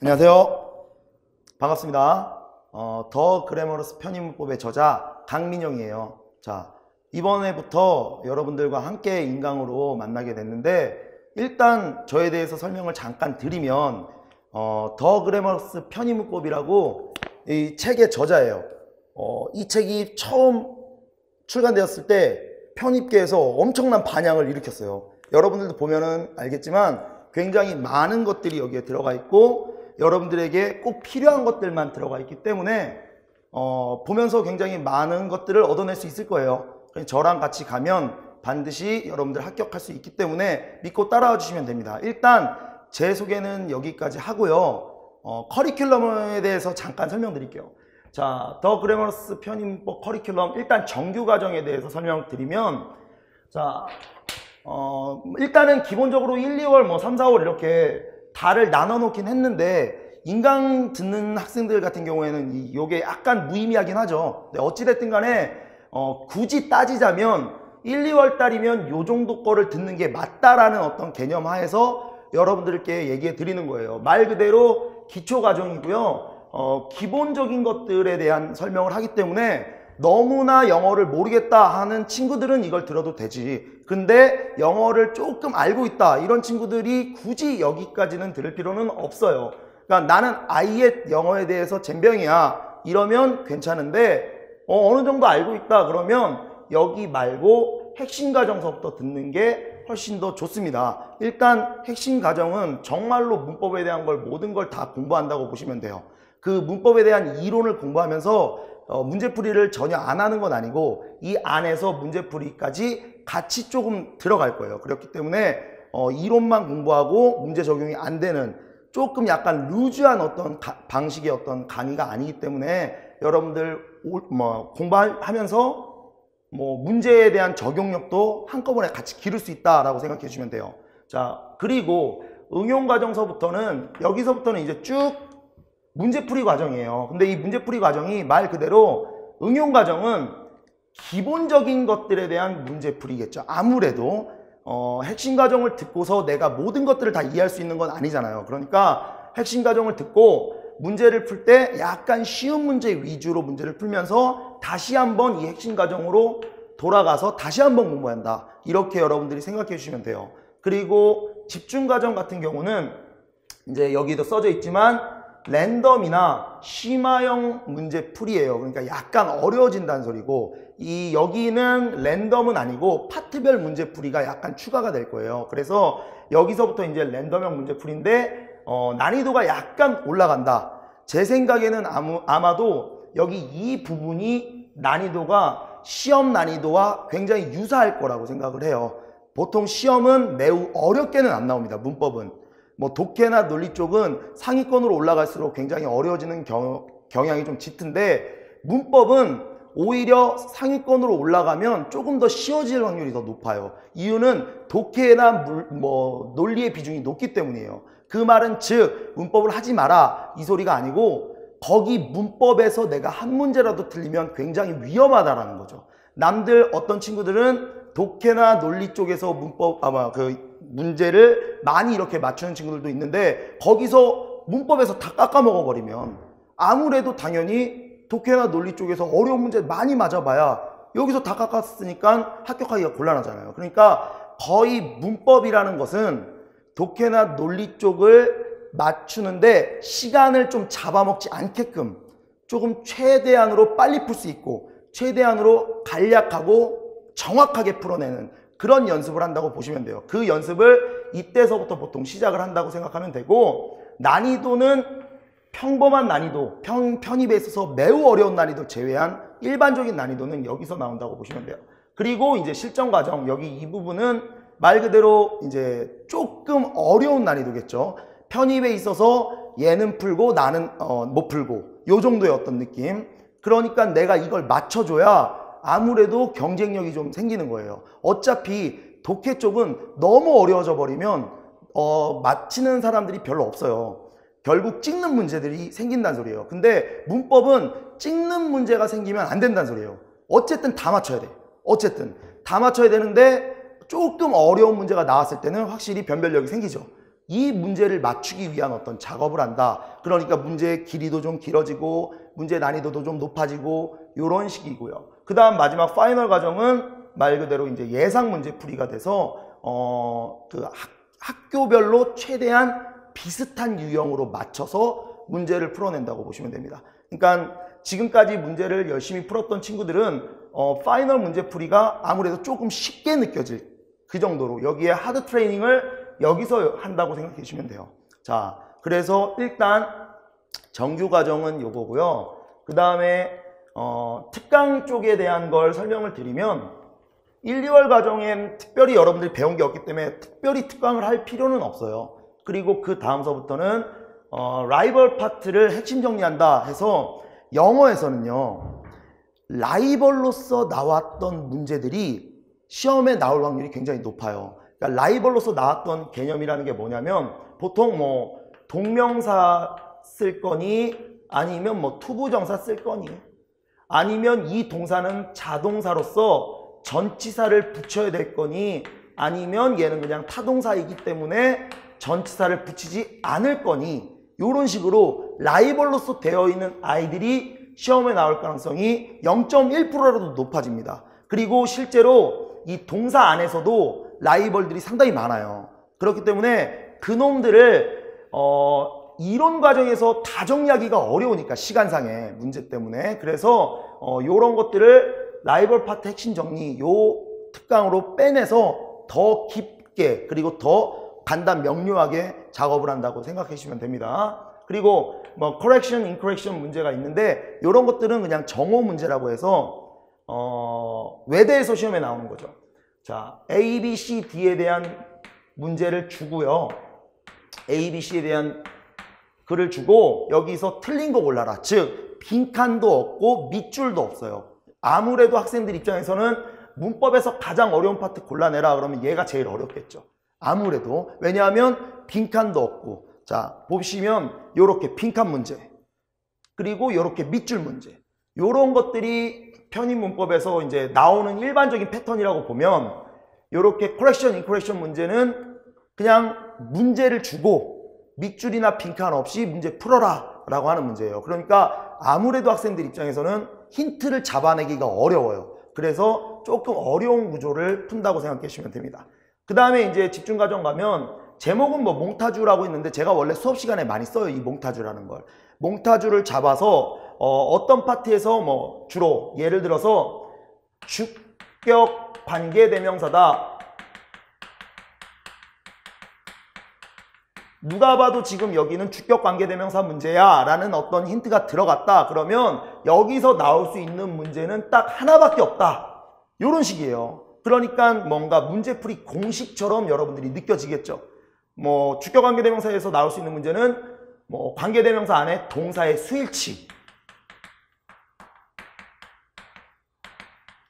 안녕하세요. 반갑습니다. 더 그래머러스 편입문법의 저자 강민영이에요. 자, 이번에부터 여러분들과 함께 인강으로 만나게 됐는데, 일단 저에 대해서 설명을 잠깐 드리면 더 그래머러스 편입문법이라고 이 책의 저자예요. 이 책이 처음 출간되었을 때 편입계에서 엄청난 반향을 일으켰어요. 여러분들도 보면은 알겠지만 굉장히 많은 것들이 여기에 들어가 있고, 여러분들에게 꼭 필요한 것들만 들어가 있기 때문에 보면서 굉장히 많은 것들을 얻어낼 수 있을 거예요. 저랑 같이 가면 반드시 여러분들 합격할 수 있기 때문에 믿고 따라와 주시면 됩니다. 일단 제 소개는 여기까지 하고요. 커리큘럼에 대해서 잠깐 설명드릴게요. 자, 더 그래머러스 편입문법 커리큘럼, 일단 정규 과정에 대해서 설명드리면, 자, 일단은 기본적으로 1, 2월, 3, 4월 이렇게 달을 나눠 놓긴 했는데, 인강 듣는 학생들 같은 경우에는 이게 약간 무의미하긴 하죠. 근데 어찌됐든 간에 굳이 따지자면 1, 2월 달이면 요 정도 거를 듣는 게 맞다라는 어떤 개념 하에서 여러분들께 얘기해 드리는 거예요. 말 그대로 기초 과정이고요. 기본적인 것들에 대한 설명을 하기 때문에 너무나 영어를 모르겠다 하는 친구들은 이걸 들어도 되지. 근데 영어를 조금 알고 있다 이런 친구들이 굳이 여기까지는 들을 필요는 없어요. 그러니까 나는 아예 영어에 대해서 젬병이야 이러면 괜찮은데, 어느 정도 알고 있다 그러면 여기 말고 핵심 과정서부터 듣는 게 훨씬 더 좋습니다. 일단 핵심 과정은 정말로 문법에 대한 걸 모든 걸 다 공부한다고 보시면 돼요. 그 문법에 대한 이론을 공부하면서 문제풀이를 전혀 안 하는 건 아니고 이 안에서 문제풀이까지 같이 조금 들어갈 거예요. 그렇기 때문에 이론만 공부하고 문제 적용이 안 되는 조금 약간 루즈한 어떤 방식의 어떤 강의가 아니기 때문에 여러분들 공부하면서 문제에 대한 적용력도 한꺼번에 같이 기를 수 있다라고 생각해 주시면 돼요. 자, 그리고 응용 과정서부터는 여기서부터는 이제 쭉 문제풀이 과정이에요. 근데 이 문제풀이 과정이 말 그대로 응용 과정은 기본적인 것들에 대한 문제풀이겠죠. 아무래도 핵심 과정을 듣고서 내가 모든 것들을 다 이해할 수 있는 건 아니잖아요. 그러니까 핵심 과정을 듣고 문제를 풀 때 약간 쉬운 문제 위주로 문제를 풀면서 다시 한번 이 핵심 과정으로 돌아가서 다시 한번 공부한다. 이렇게 여러분들이 생각해 주시면 돼요. 그리고 집중 과정 같은 경우는 이제 여기도 써져 있지만 랜덤이나 심화형 문제풀이에요. 그러니까 약간 어려워진다는 소리고, 여기는 랜덤은 아니고 파트별 문제풀이가 약간 추가가 될 거예요. 그래서 여기서부터 이제 랜덤형 문제풀이인데 난이도가 약간 올라간다. 제 생각에는 아마도 여기 이 부분이 난이도가 시험 난이도와 굉장히 유사할 거라고 생각을 해요. 보통 시험은 매우 어렵게는 안 나옵니다. 문법은. 독해나 논리 쪽은 상위권으로 올라갈수록 굉장히 어려워지는 경향이 좀 짙은데, 문법은 오히려 상위권으로 올라가면 조금 더 쉬워질 확률이 더 높아요. 이유는 독해나 논리의 비중이 높기 때문이에요. 그 말은 즉 문법을 하지 마라 이 소리가 아니고, 거기 문법에서 내가 한 문제라도 틀리면 굉장히 위험하다라는 거죠. 남들 어떤 친구들은 독해나 논리 쪽에서 문법 문제를 많이 이렇게 맞추는 친구들도 있는데, 거기서 문법에서 다 깎아먹어 버리면 아무래도 당연히 독해나 논리 쪽에서 어려운 문제 많이 맞아봐야 여기서 다 깎았으니까 합격하기가 곤란하잖아요. 그러니까 거의 문법이라는 것은 독해나 논리 쪽을 맞추는데 시간을 좀 잡아먹지 않게끔 조금 최대한으로 빨리 풀 수 있고 최대한으로 간략하고 정확하게 풀어내는 그런 연습을 한다고 보시면 돼요. 그 연습을 이때서부터 보통 시작을 한다고 생각하면 되고, 난이도는 평범한 난이도, 편입에 있어서 매우 어려운 난이도 제외한 일반적인 난이도는 여기서 나온다고 보시면 돼요. 그리고 이제 실전 과정, 여기 이 부분은 말 그대로 이제 조금 어려운 난이도겠죠. 편입에 있어서 얘는 풀고 나는 못 풀고 요 정도의 어떤 느낌. 그러니까 내가 이걸 맞춰줘야 아무래도 경쟁력이 좀 생기는 거예요. 어차피 독해 쪽은 너무 어려워져 버리면 맞히는 사람들이 별로 없어요. 결국 찍는 문제들이 생긴다는 소리예요. 근데 문법은 찍는 문제가 생기면 안 된다는 소리예요. 어쨌든 다 맞춰야 돼. 어쨌든 다 맞춰야 되는데 조금 어려운 문제가 나왔을 때는 확실히 변별력이 생기죠. 이 문제를 맞추기 위한 어떤 작업을 한다. 그러니까 문제의 길이도 좀 길어지고 문제 난이도도 좀 높아지고 이런 식이고요. 그 다음 마지막 파이널 과정은 말 그대로 이제 예상 문제 풀이가 돼서 학교별로 최대한 비슷한 유형으로 맞춰서 문제를 풀어낸다고 보시면 됩니다. 그러니까 지금까지 문제를 열심히 풀었던 친구들은 파이널 문제 풀이가 아무래도 조금 쉽게 느껴질 그 정도로 여기에 하드 트레이닝을 여기서 한다고 생각해 주시면 돼요. 자, 그래서 일단 정규 과정은 요거고요. 그 다음에 특강 쪽에 대한 걸 설명을 드리면 1, 2월 과정엔 특별히 여러분들이 배운 게 없기 때문에 특별히 특강을 할 필요는 없어요. 그리고 그 다음서부터는 라이벌 파트를 핵심 정리한다 해서 영어에서는요. 라이벌로서 나왔던 문제들이 시험에 나올 확률이 굉장히 높아요. 그러니까 라이벌로서 나왔던 개념이라는 게 뭐냐면 보통 뭐 동명사 쓸 거니 아니면 뭐 투부정사 쓸 거니 아니면 이 동사는 자동사로서 전치사를 붙여야 될 거니 아니면 얘는 그냥 타동사이기 때문에 전치사를 붙이지 않을 거니 이런 식으로 라이벌로서 되어 있는 아이들이 시험에 나올 가능성이 0.1%라도 높아집니다. 그리고 실제로 이 동사 안에서도 라이벌들이 상당히 많아요. 그렇기 때문에 그놈들을 이론 과정에서 다 정리하기가 어려우니까 시간상의 문제 때문에 그래서 이런 것들을 라이벌 파트 핵심 정리 요 특강으로 빼내서 더 깊게 그리고 더 간단 명료하게 작업을 한다고 생각해 주시면 됩니다. 그리고 뭐 correction, incorrection 문제가 있는데 이런 것들은 그냥 정오 문제라고 해서 외대에서 시험에 나오는 거죠. 자, A, B, C, D에 대한 문제를 주고요. A, B, C에 대한 글을 주고 여기서 틀린 거 골라라. 즉 빈칸도 없고 밑줄도 없어요. 아무래도 학생들 입장에서는 문법에서 가장 어려운 파트 골라내라 그러면 얘가 제일 어렵겠죠. 아무래도 왜냐하면 빈칸도 없고 자 보시면 요렇게 빈칸 문제 그리고 요렇게 밑줄 문제 요런 것들이 편입 문법에서 이제 나오는 일반적인 패턴이라고 보면 요렇게 correction, incorrection 문제는 그냥 문제를 주고 밑줄이나 빈칸 없이 문제 풀어라 라고 하는 문제예요. 그러니까 아무래도 학생들 입장에서는 힌트를 잡아내기가 어려워요. 그래서 조금 어려운 구조를 푼다고 생각해 주시면 됩니다. 그 다음에 이제 집중과정 가면 제목은 뭐 몽타주라고 있는데 제가 원래 수업 시간에 많이 써요. 이 몽타주라는 걸. 몽타주를 잡아서 어떤 파트에서 뭐 주로 예를 들어서 주격 관계대명사다. 누가 봐도 지금 여기는 주격 관계대명사 문제야 라는 어떤 힌트가 들어갔다. 그러면 여기서 나올 수 있는 문제는 딱 하나밖에 없다. 이런 식이에요. 그러니까 뭔가 문제풀이 공식처럼 여러분들이 느껴지겠죠. 뭐 주격 관계대명사에서 나올 수 있는 문제는 뭐 관계대명사 안에 동사의 수일치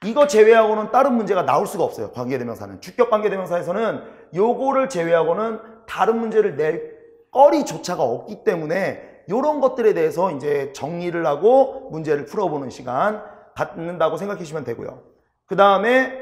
이거 제외하고는 다른 문제가 나올 수가 없어요. 관계대명사는. 주격 관계대명사에서는 요거를 제외하고는 다른 문제를 낼 거리조차가 없기 때문에 이런 것들에 대해서 이제 정리를 하고 문제를 풀어보는 시간 갖는다고 생각해 주시면 되고요. 그 다음에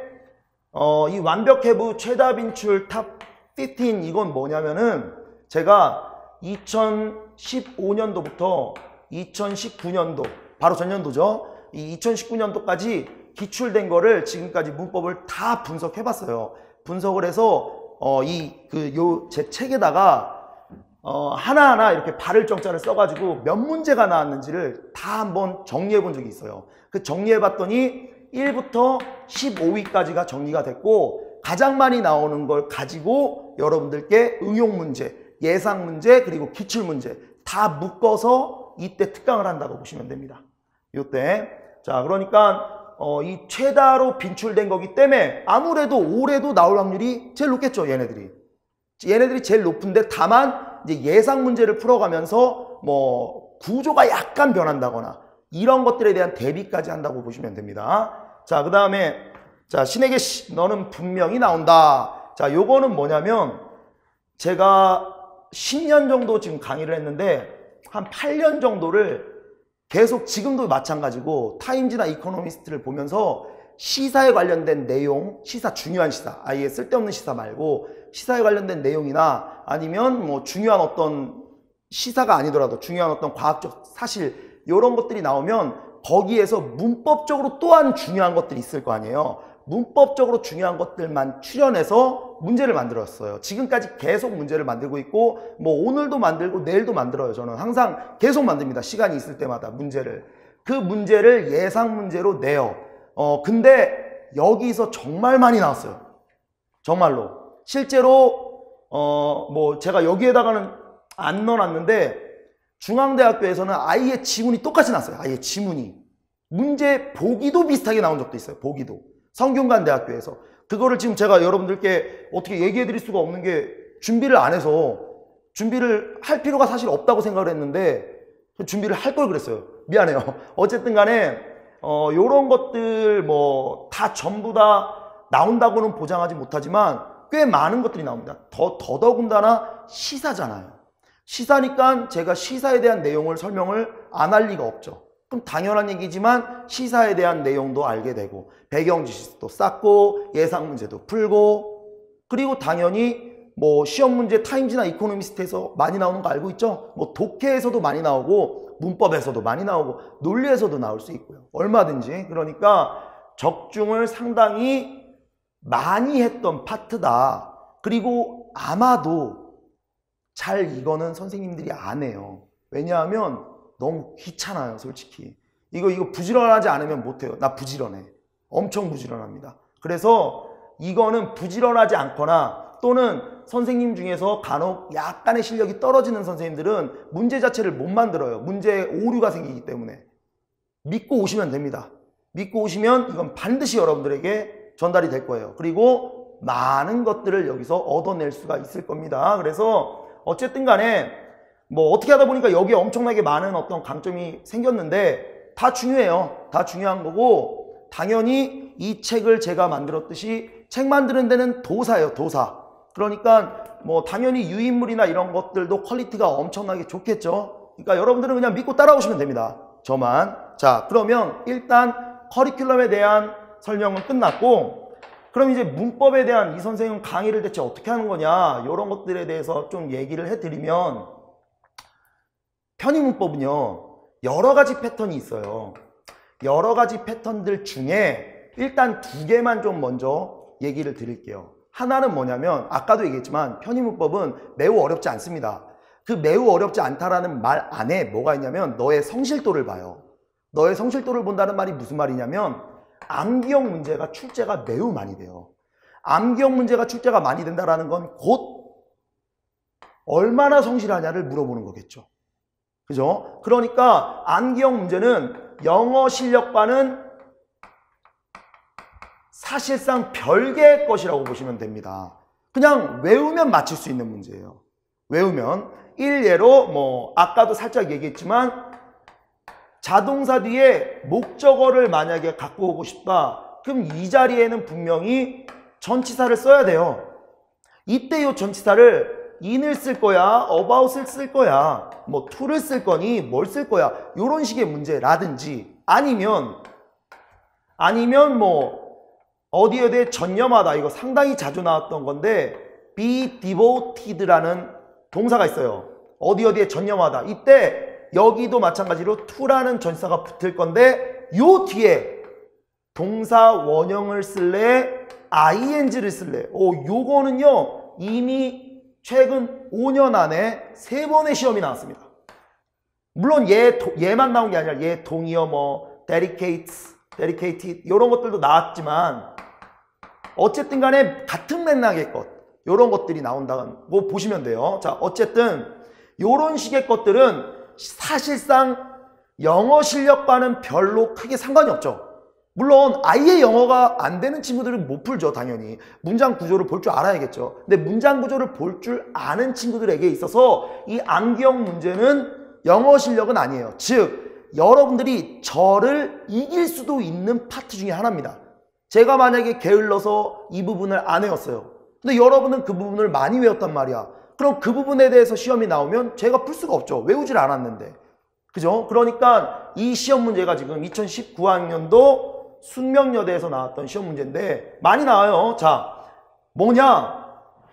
이 완벽해부 최다 빈출 탑 15 이건 뭐냐면은 제가 2015년도부터 2019년도 바로 전년도죠. 이 2019년도까지 기출된 거를 지금까지 문법을 다 분석해 봤어요. 분석을 해서 제 책에다가 하나하나 이렇게 발을 정자를 써가지고 몇 문제가 나왔는지를 다 한번 정리해 본 적이 있어요. 그 정리해 봤더니 1부터 15위까지가 정리가 됐고 가장 많이 나오는 걸 가지고 여러분들께 응용 문제, 예상 문제, 그리고 기출 문제 다 묶어서 이때 특강을 한다고 보시면 됩니다. 이때. 자, 그러니까 이 최다로 빈출된 거기 때문에 아무래도 올해도 나올 확률이 제일 높겠죠, 얘네들이. 얘네들이 제일 높은데 다만 이제 예상 문제를 풀어가면서 뭐 구조가 약간 변한다거나 이런 것들에 대한 대비까지 한다고 보시면 됩니다. 자, 그 다음에 자, 신에게 너는 분명히 나온다. 자, 요거는 뭐냐면 제가 10년 정도 지금 강의를 했는데 한 8년 정도를 계속 지금도 마찬가지고 타임즈나 이코노미스트를 보면서 시사에 관련된 내용, 시사 중요한 시사, 아예 쓸데없는 시사 말고 시사에 관련된 내용이나 아니면 뭐 중요한 어떤 시사가 아니더라도 중요한 어떤 과학적 사실 이런 것들이 나오면 거기에서 문법적으로 또한 중요한 것들이 있을 거 아니에요. 문법적으로 중요한 것들만 추려내서 문제를 만들었어요. 지금까지 계속 문제를 만들고 있고 뭐 오늘도 만들고 내일도 만들어요. 저는 항상 계속 만듭니다. 시간이 있을 때마다 문제를. 그 문제를 예상 문제로 내요. 근데 여기서 정말 많이 나왔어요. 정말로. 실제로 뭐 제가 여기에다가는 안 넣어놨는데 중앙대학교에서는 아예 지문이 똑같이 났어요. 아예 지문이. 문제 보기도 비슷하게 나온 적도 있어요. 보기도. 성균관대학교에서. 그거를 지금 제가 여러분들께 어떻게 얘기해 드릴 수가 없는 게 준비를 안 해서 준비를 할 필요가 사실 없다고 생각을 했는데 준비를 할 걸 그랬어요. 미안해요. 어쨌든 간에 요런 것들 뭐 다 전부 다 나온다고는 보장하지 못하지만 꽤 많은 것들이 나옵니다. 더더군다나 시사잖아요. 시사니까 제가 시사에 대한 내용을 설명을 안 할 리가 없죠. 그럼 당연한 얘기지만 시사에 대한 내용도 알게 되고 배경 지식도 쌓고 예상 문제도 풀고 그리고 당연히 뭐 시험 문제 타임지나 이코노미스트에서 많이 나오는 거 알고 있죠? 뭐 독해에서도 많이 나오고 문법에서도 많이 나오고 논리에서도 나올 수 있고요. 얼마든지. 그러니까 적중을 상당히 많이 했던 파트다. 그리고 아마도 잘 이거는 선생님들이 안 해요. 왜냐하면 너무 귀찮아요, 솔직히. 이거 부지런하지 않으면 못해요. 나 부지런해. 엄청 부지런합니다. 그래서 이거는 부지런하지 않거나 또는 선생님 중에서 간혹 약간의 실력이 떨어지는 선생님들은 문제 자체를 못 만들어요. 문제에 오류가 생기기 때문에. 믿고 오시면 됩니다. 믿고 오시면 이건 반드시 여러분들에게 전달이 될 거예요. 그리고 많은 것들을 여기서 얻어낼 수가 있을 겁니다. 그래서 어쨌든 간에 뭐 어떻게 하다 보니까 여기에 엄청나게 많은 어떤 강점이 생겼는데 다 중요해요. 다 중요한 거고 당연히 이 책을 제가 만들었듯이 책 만드는 데는 도사예요. 도사. 그러니까 뭐 당연히 유인물이나 이런 것들도 퀄리티가 엄청나게 좋겠죠. 그러니까 여러분들은 그냥 믿고 따라오시면 됩니다. 저만. 자, 그러면 일단 커리큘럼에 대한 설명은 끝났고 그럼 이제 문법에 대한 이 선생은 강의를 대체 어떻게 하는 거냐 이런 것들에 대해서 좀 얘기를 해드리면 편의문법은요 여러 가지 패턴이 있어요. 여러 가지 패턴들 중에 일단 두 개만 좀 먼저 얘기를 드릴게요. 하나는 뭐냐면 아까도 얘기했지만 편의문법은 매우 어렵지 않습니다. 그 매우 어렵지 않다라는 말 안에 뭐가 있냐면 너의 성실도를 봐요. 너의 성실도를 본다는 말이 무슨 말이냐면 암기형 문제가 출제가 매우 많이 돼요. 암기형 문제가 출제가 많이 된다는 건 곧 얼마나 성실하냐를 물어보는 거겠죠. 그죠? 그러니까 암기형 문제는 영어 실력과는 사실상 별개의 것이라고 보시면 됩니다. 그냥 외우면 맞출 수 있는 문제예요. 외우면. 일례로 뭐 아까도 살짝 얘기했지만 자동사 뒤에 목적어를 만약에 갖고 오고 싶다. 그럼 이 자리에는 분명히 전치사를 써야 돼요. 이때 이 전치사를 in을 쓸 거야, about을 쓸 거야, 뭐 to를 쓸 거니, 뭘 쓸 거야, 이런 식의 문제라든지 아니면 뭐 어디에 대해 전념하다. 이거 상당히 자주 나왔던 건데 be devoted라는 동사가 있어요. 어디에 전념하다. 이때 여기도 마찬가지로 to라는 전치사가 붙을 건데 요 뒤에 동사 원형을 쓸래, ing를 쓸래. 요거는요 이미 최근 5년 안에 3번의 시험이 나왔습니다. 물론 얘만 나온 게 아니라 얘 동의어 뭐 dedicated 이런 것들도 나왔지만 어쨌든 간에 같은 맥락의 것 이런 것들이 나온다고 보시면 돼요. 자, 어쨌든 이런 식의 것들은 사실상 영어 실력과는 별로 크게 상관이 없죠. 물론 아예 영어가 안 되는 친구들은 못 풀죠. 당연히 문장 구조를 볼 줄 알아야겠죠. 근데 문장 구조를 볼 줄 아는 친구들에게 있어서 이 암기형 문제는 영어 실력은 아니에요. 즉 여러분들이 저를 이길 수도 있는 파트 중에 하나입니다. 제가 만약에 게을러서 이 부분을 안 외웠어요. 근데 여러분은 그 부분을 많이 외웠단 말이야. 그럼 그 부분에 대해서 시험이 나오면 제가 풀 수가 없죠. 외우질 않았는데. 그죠? 그러니까 이 시험 문제가 지금 2019학년도 숙명여대에서 나왔던 시험 문제인데 많이 나와요. 자, 뭐냐?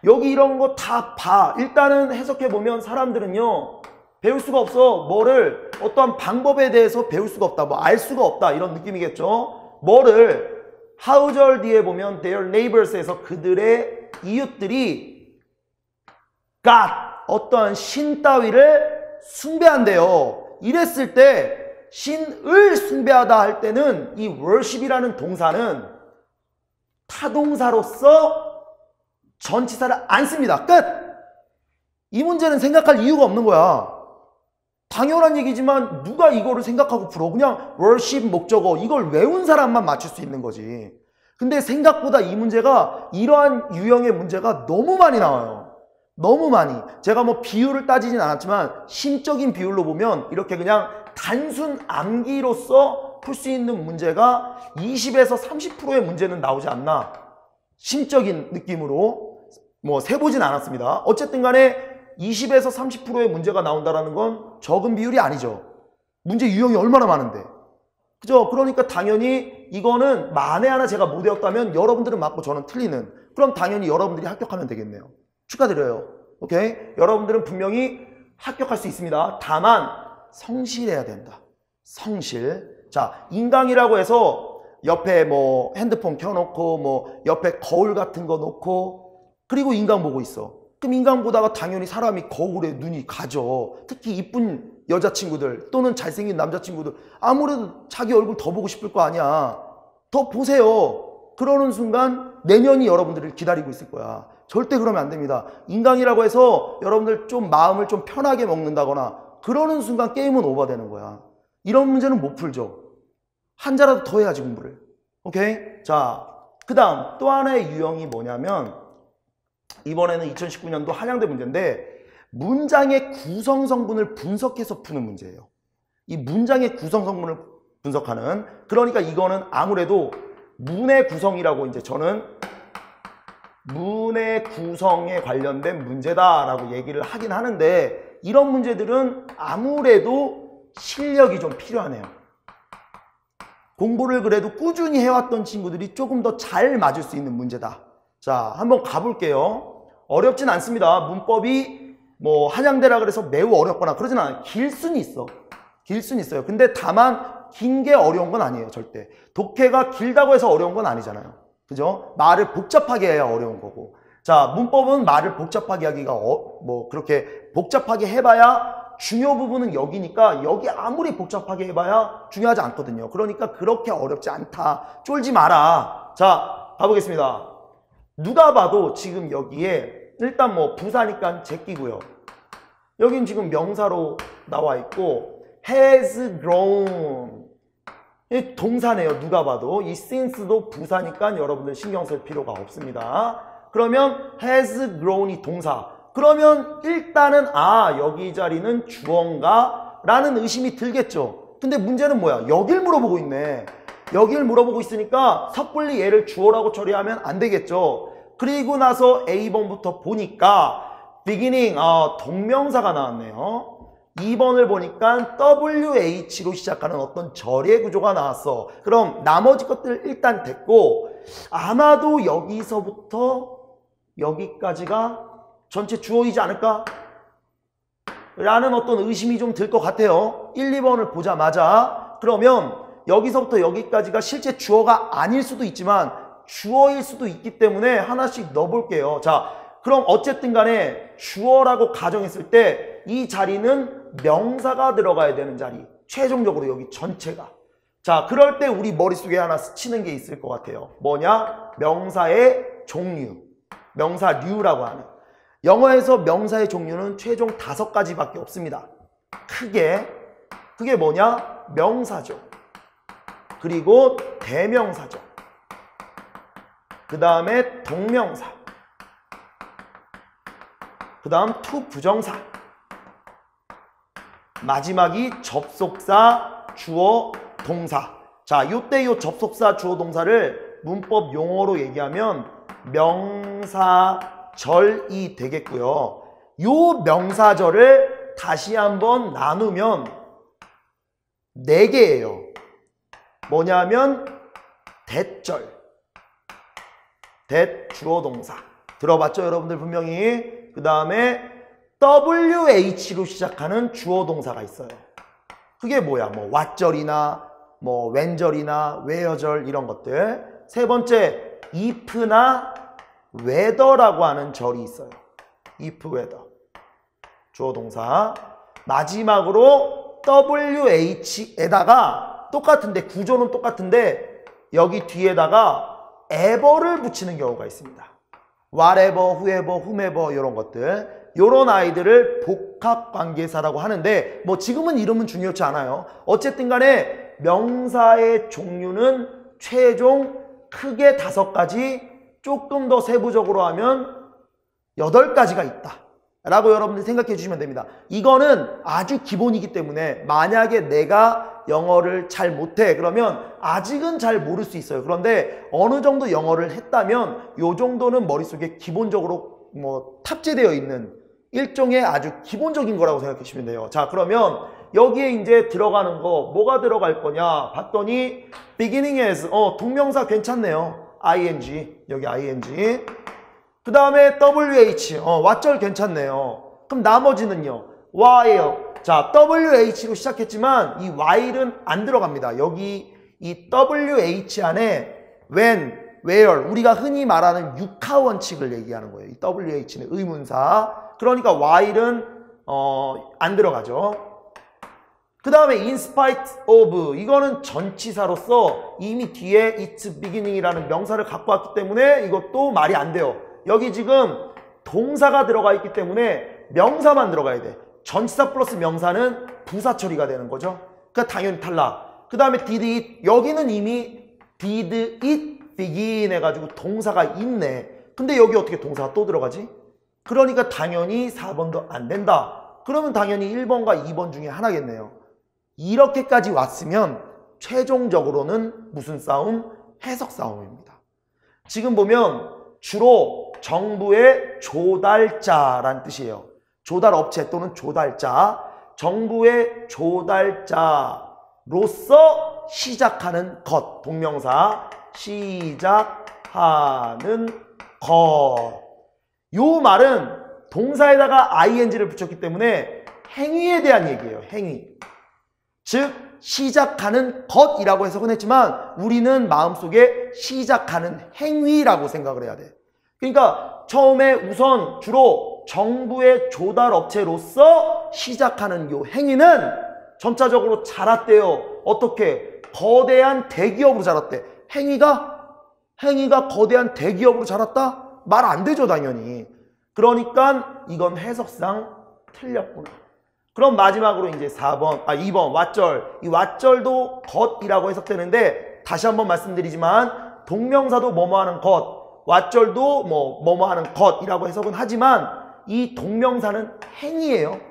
여기 이런 거 다 봐. 일단은 해석해보면 사람들은요, 배울 수가 없어. 뭐를 어떠한 방법에 대해서 배울 수가 없다. 뭐 알 수가 없다. 이런 느낌이겠죠. 뭐를 하우절 뒤에 보면 their neighbors에서 그들의 이웃들이 God, 어떠한 신 따위를 숭배한대요. 이랬을 때 신을 숭배하다 할 때는 이 worship이라는 동사는 타동사로서 전치사를 안 씁니다. 끝! 이 문제는 생각할 이유가 없는 거야. 당연한 얘기지만 누가 이거를 생각하고 풀어? 그냥 worship 목적어 이걸 외운 사람만 맞출 수 있는 거지. 근데 생각보다 이 문제가 이러한 유형의 문제가 너무 많이 나와요. 너무 많이. 제가 뭐 비율을 따지진 않았지만 심적인 비율로 보면 이렇게 그냥 단순 암기로서 풀 수 있는 문제가 20에서 30%의 문제는 나오지 않나. 심적인 느낌으로 뭐 세보진 않았습니다. 어쨌든 간에 20에서 30%의 문제가 나온다는 건 적은 비율이 아니죠. 문제 유형이 얼마나 많은데. 그죠? 그러니까 당연히 이거는 만에 하나 제가 못 외웠다면 여러분들은 맞고 저는 틀리는. 그럼 당연히 여러분들이 합격하면 되겠네요. 축하드려요. 오케이? 여러분들은 분명히 합격할 수 있습니다. 다만 성실해야 된다. 성실. 자, 인강이라고 해서 옆에 뭐 핸드폰 켜놓고 뭐 옆에 거울 같은 거 놓고 그리고 인강 보고 있어. 그럼 인강 보다가 당연히 사람이 거울에 눈이 가죠. 특히 이쁜 여자친구들 또는 잘생긴 남자친구들 아무래도 자기 얼굴 더 보고 싶을 거 아니야. 더 보세요. 그러는 순간 내년이 여러분들을 기다리고 있을 거야. 절대 그러면 안 됩니다. 인강이라고 해서 여러분들 좀 마음을 좀 편하게 먹는다거나 그러는 순간 게임은 오버되는 거야. 이런 문제는 못 풀죠. 한자라도 더 해야지 공부를. 오케이? 자, 그 다음 또 하나의 유형이 뭐냐면 이번에는 2019년도 한양대 문제인데 문장의 구성 성분을 분석해서 푸는 문제예요. 이 문장의 구성 성분을 분석하는, 그러니까 이거는 아무래도 문의 구성이라고 이제 저는 문의 구성에 관련된 문제다라고 얘기를 하긴 하는데 이런 문제들은 아무래도 실력이 좀 필요하네요. 공부를 그래도 꾸준히 해왔던 친구들이 조금 더 잘 맞을 수 있는 문제다. 자, 한번 가볼게요. 어렵진 않습니다. 문법이 뭐 한양대라 그래서 매우 어렵거나 그러진 않아요. 길 수는 있어. 길 수는 있어요. 근데 다만 긴 게 어려운 건 아니에요. 절대. 독해가 길다고 해서 어려운 건 아니잖아요. 그죠? 말을 복잡하게 해야 어려운 거고. 자, 문법은 말을 복잡하게 하기가 뭐 그렇게 복잡하게 해봐야 중요 부분은 여기니까 여기 아무리 복잡하게 해봐야 중요하지 않거든요. 그러니까 그렇게 어렵지 않다. 쫄지 마라. 자, 가보겠습니다. 누가 봐도 지금 여기에 일단 뭐 부사니까 제끼고요. 여긴 지금 명사로 나와 있고 has grown 이 동사네요. 누가 봐도 이 since도 부사니까 여러분들 신경 쓸 필요가 없습니다. 그러면 has grown이 동사. 그러면 일단은 여기 자리는 주어인가? 라는 의심이 들겠죠. 근데 문제는 뭐야? 여길 물어보고 있네. 여길 물어보고 있으니까 섣불리 얘를 주어라고 처리하면 안 되겠죠. 그리고 나서 A번부터 보니까 beginning, 동명사가 나왔네요. 2번을 보니까 WH로 시작하는 어떤 절의 구조가 나왔어. 그럼 나머지 것들 일단 됐고 아마도 여기서부터 여기까지가 전체 주어이지 않을까? 라는 어떤 의심이 좀 들 것 같아요. 1, 2번을 보자마자. 그러면 여기서부터 여기까지가 실제 주어가 아닐 수도 있지만 주어일 수도 있기 때문에 하나씩 넣어볼게요. 자, 그럼 어쨌든 간에 주어라고 가정했을 때 이 자리는 명사가 들어가야 되는 자리. 최종적으로 여기 전체가. 자, 그럴 때 우리 머릿속에 하나 스치는 게 있을 것 같아요. 뭐냐? 명사의 종류. 명사류라고 하는. 영어에서 명사의 종류는 최종 5가지밖에 없습니다. 크게. 그게 뭐냐? 명사죠. 그리고 대명사죠. 그 다음에 동명사. 그 다음 to 부정사. 마지막이 접속사, 주어, 동사. 자, 요때 요 접속사, 주어, 동사를 문법 용어로 얘기하면 명사절이 되겠고요. 요 명사절을 다시 한번 나누면 4개예요. 뭐냐면 대절. that 주어 동사. 들어봤죠, 여러분들 분명히? 그 다음에 WH로 시작하는 주어 동사가 있어요. 그게 뭐야? 뭐 what절이나 뭐 when절이나 where절 이런 것들. 세 번째, if나 whether라고 하는 절이 있어요. if, whether. 주어 동사. 마지막으로 WH에다가 똑같은데 구조는 똑같은데 여기 뒤에다가 ever를 붙이는 경우가 있습니다. whatever, whoever, whomever 이런 것들. 이런 아이들을 복합관계사라고 하는데 뭐 지금은 이름은 중요치 않아요. 어쨌든 간에 명사의 종류는 최종 크게 5가지, 조금 더 세부적으로 하면 8가지가 있다 라고 여러분들 생각해 주시면 됩니다. 이거는 아주 기본이기 때문에 만약에 내가 영어를 잘 못해 그러면 아직은 잘 모를 수 있어요. 그런데 어느 정도 영어를 했다면 요 정도는 머릿속에 기본적으로 뭐 탑재되어 있는 일종의 아주 기본적인 거라고 생각해 주시면 돼요. 자, 그러면 여기에 이제 들어가는 거 뭐가 들어갈 거냐 봤더니 beginning as 동명사 괜찮네요. ing, 여기 ing. 그 다음에 WH, what절 괜찮네요. 그럼 나머지는요. while. 자, WH로 시작했지만 이 while은 안 들어갑니다. 여기 이 WH 안에 when, where, 우리가 흔히 말하는 육하 원칙을 얘기하는 거예요. 이 WH는 의문사. 그러니까 while은 안 들어가죠. 그 다음에 in spite of, 이거는 전치사로서 이미 뒤에 it's beginning이라는 명사를 갖고 왔기 때문에 이것도 말이 안 돼요. 여기 지금 동사가 들어가 있기 때문에 명사만 들어가야 돼. 전치사 플러스 명사는 부사 처리가 되는 거죠. 그러니까 당연히 탈락. 그 다음에 did it, 여기는 이미 did it begin 해가지고 동사가 있네. 근데 여기 어떻게 동사가 또 들어가지? 그러니까 당연히 4번도 안 된다. 그러면 당연히 1번과 2번 중에 하나겠네요. 이렇게까지 왔으면 최종적으로는 무슨 싸움? 해석 싸움입니다. 지금 보면 주로 정부의 조달자란 뜻이에요. 조달업체 또는 조달자. 정부의 조달자로서 시작하는 것. 동명사. 시작하는 것. 요 말은 동사에다가 ing를 붙였기 때문에 행위에 대한 얘기예요. 행위. 즉 시작하는 것이라고 해석은 했지만 우리는 마음속에 시작하는 행위라고 생각을 해야 돼. 그러니까 처음에 우선 주로 정부의 조달업체로서 시작하는 요 행위는 점차적으로 자랐대요. 어떻게? 거대한 대기업으로 자랐대. 행위가 거대한 대기업으로 자랐다? 말 안 되죠, 당연히. 그러니까 이건 해석상 틀렸구나. 그럼 마지막으로 이제 2번 what절. 이 what절도 것이라고 해석되는데 다시 한번 말씀드리지만 동명사도 뭐뭐 하는 것, what절도 뭐뭐 하는 것이라고 해석은 하지만 이 동명사는 행위예요.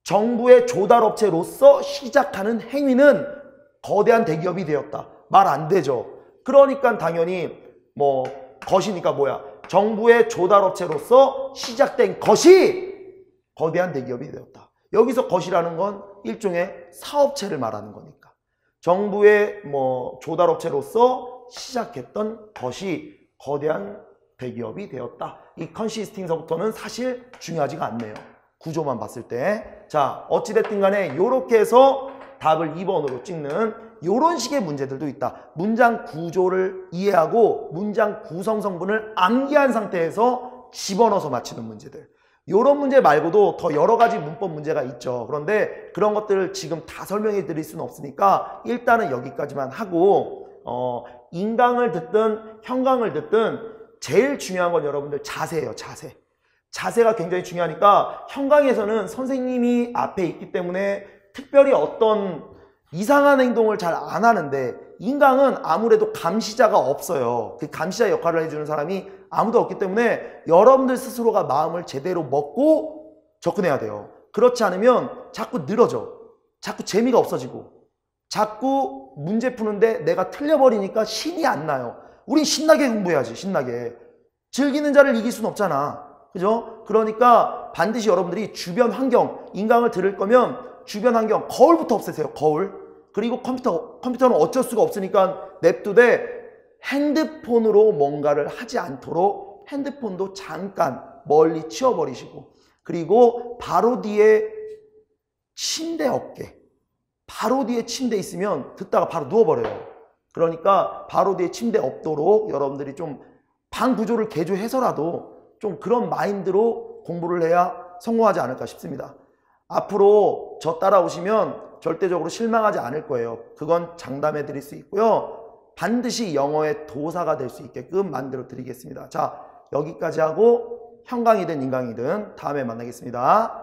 정부의 조달업체로서 시작하는 행위는 거대한 대기업이 되었다. 말 안 되죠. 그러니까 당연히 뭐 것이니까 뭐야? 정부의 조달업체로서 시작된 것이 거대한 대기업이 되었다. 여기서 것이라는 건 일종의 사업체를 말하는 거니까. 정부의 뭐 조달업체로서 시작했던 것이 거대한 대기업이 되었다. 이 consisting서부터는 사실 중요하지가 않네요. 구조만 봤을 때. 자, 어찌됐든 간에 이렇게 해서 답을 2번으로 찍는 이런 식의 문제들도 있다. 문장 구조를 이해하고 문장 구성 성분을 암기한 상태에서 집어넣어서 맞히는 문제들. 이런 문제 말고도 더 여러 가지 문법 문제가 있죠. 그런데 그런 것들을 지금 다 설명해 드릴 수는 없으니까 일단은 여기까지만 하고 인강을 듣든 형강을 듣든 제일 중요한 건 여러분들 자세예요. 자세. 자세가 굉장히 중요하니까 형강에서는 선생님이 앞에 있기 때문에 특별히 어떤 이상한 행동을 잘 안 하는데 인강은 아무래도 감시자가 없어요. 그 감시자 역할을 해주는 사람이 아무도 없기 때문에 여러분들 스스로가 마음을 제대로 먹고 접근해야 돼요. 그렇지 않으면 자꾸 늘어져. 자꾸 재미가 없어지고 자꾸 문제 푸는데 내가 틀려버리니까 신이 안 나요. 우린 신나게 공부해야지. 신나게. 즐기는 자를 이길 수는 없잖아. 그죠? 그러니까 반드시 여러분들이 주변 환경, 인강을 들을 거면 주변 환경, 거울부터 없애세요. 거울. 그리고 컴퓨터는 어쩔 수가 없으니까 냅두되 핸드폰으로 뭔가를 하지 않도록 핸드폰도 잠깐 멀리 치워버리시고, 그리고 바로 뒤에 침대 어깨, 바로 뒤에 침대 있으면 듣다가 바로 누워버려요. 그러니까 바로 뒤에 침대 없도록 여러분들이 좀 방 구조를 개조해서라도 좀 그런 마인드로 공부를 해야 성공하지 않을까 싶습니다. 앞으로 저 따라오시면 절대적으로 실망하지 않을 거예요. 그건 장담해 드릴 수 있고요. 반드시 영어의 도사가 될 수 있게끔 만들어 드리겠습니다. 자, 여기까지 하고 형강이든 인강이든 다음에 만나겠습니다.